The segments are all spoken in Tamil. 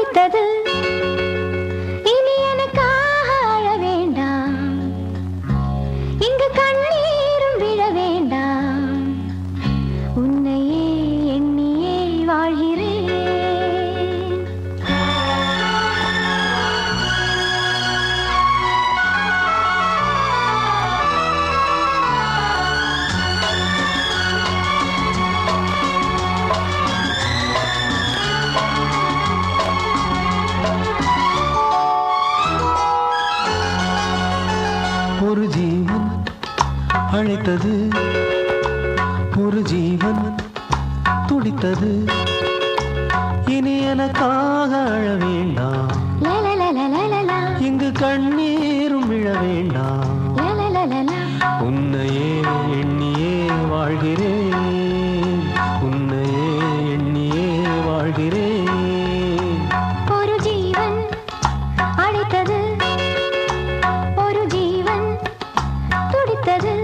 துடித்தது. இனி எனக்காக அழ வேண்டாம், இங்கு கண்ணீரும் விழ வேண்டாம். உன்னையே எண்ணியே வாழ்கிறேன். ஒரு ஜீவன் அழைத்தது, ஒரு ஜீவன் துடித்தது. இனி எனக்காக அழ வேண்டாம், இங்கு கண்ணீரும் விழ வேண்டாம். உன்னையே எண்ணியே வாழ்கிறேன், உன்னையே எண்ணியே வாழ்கிறேன். ஒரு ஜீவன் அழைத்தது, ஒரு ஜீவன் துடித்தது.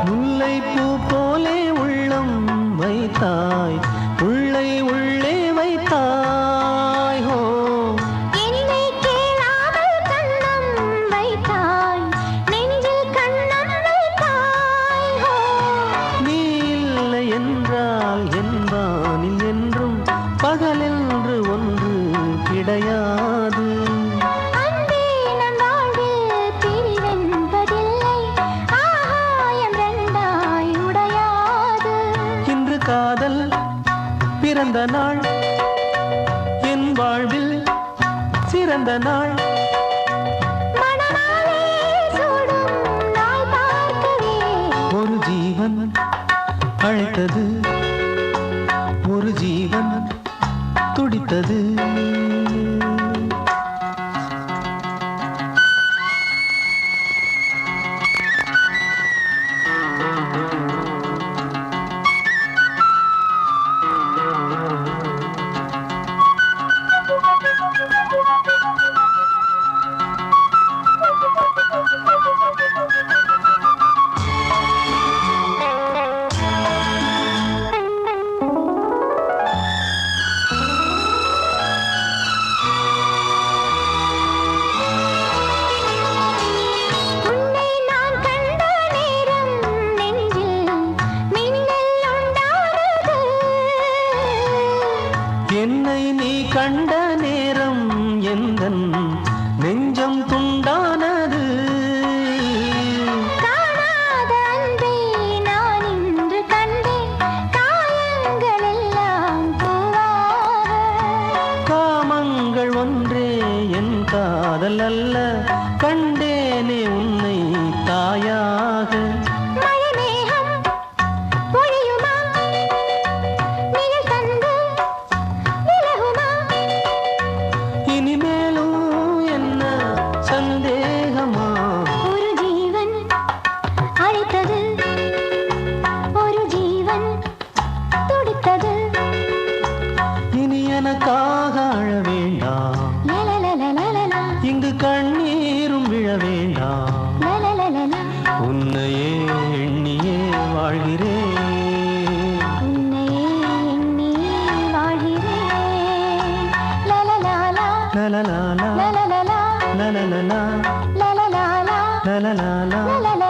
முல்லைப்பூ போலே உள்ளம் வைத்தாய், உள்ளை உள்ளே வைத்தாய். ஹோ என்னை கேளாமல் கண்ணம் வைத்தாய், நெஞ்சில் கண்ணம் வைத்தாய். ஹோ நீ இல்லை என்றால் என் வானில் என்றும் பகலென்று ஒன்று கிடையாது. அன்பே நம் வாழ்வில் பிரிவென்பதில்லை, ஆகாயம் ரெண்டாய் உடையாது. இன்று காதல் பிறந்த நாள், என் வாழ்வில் சிறந்த நாள். மணமாலை சூடும் நாள் பார்க்கவே. ஒரு ஜீவன் அழைத்தது, ஒரு ஜீவன் துடித்தது. உன்னை நான் கண்ட நேரம் நெஞ்சில் மின்னல் உண்டானது. என்னை நீ கண்ட நேரம் எந்தன் நெஞ்சம் துண்டானது. காணாத அன்பை நான் இன்று கண்டேன், காயங்கள் எல்லாம் பூவாக. காமங்கள் ஒன்றே என் காதல் அல்ல, கண்டேனே உன்னை தாயாக. மழைமேகம் பொழியுமா, நிழல் தந்து விலகுமா? இனிமேலும் என்ன சந்தேகமா? ஒரு ஜீவன் அழைத்தது, ஒரு ஜீவன் துடித்தது. இனி எனக்காக அழ வேண்டாம், லலலலலலலா, இங்கு கண்ணீரும் விழ வேண்டாம். லலலலலா, உன்னையே எண்ணியே வாழ்கிறேன், உன்னையே எண்ணி வாழ்கிறேன். லலலாலா, லலலாலா லலலலா, லலலலா லலலாலா, லலலாலா லலலலா.